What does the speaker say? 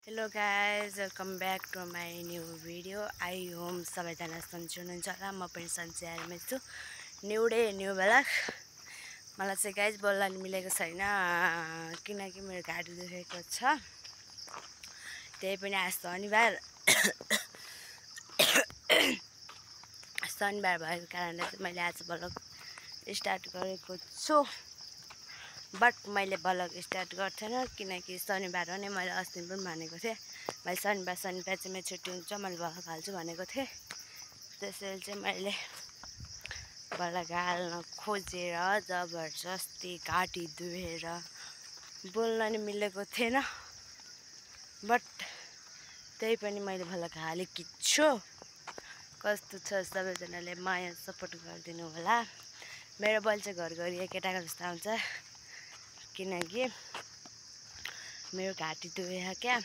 Hello guys, welcome back to my new video. I hope सबैजना सन्चै हुनुहुन्छ होला। म पनि सन्चै आएरमै छु। New day new blog. मलाई चाहिँ गाइज बोल्न मिलेको छैन किनकि मेरो घाँटी दुखेको छ। त्यही पनि आज शनिबार शनिबार भएको कारणले चाहिँ मैले आज ब्लग स्टार्ट गरेको छु। बट मैले ब्लग स्टार्ट गर्थेन किनकि शनिबार हो नि। मैले अस्ति पनि भनेको थिएँ मैले शनिबार चाहिँ मेरो छुट्टी हुन्छ, मैले ब्लग हाल्छु भनेको थिएँ। त्यसैले चाहिँ मैले ब्लग हाल्न खोजेर जबरजस्ती घाँटी दुखेर बोल्न नि मिलेको थिएन। बट त्यही पनि मैले ब्लग हालेकी छु। कस्तो छ सबैजनाले माया सपोर्ट गरिदिनु होला। मेरो बोल चाहिँ घरघरि केटाको जस्तो आउँछ किनकि मेरो घाँटी दुखेको क्या।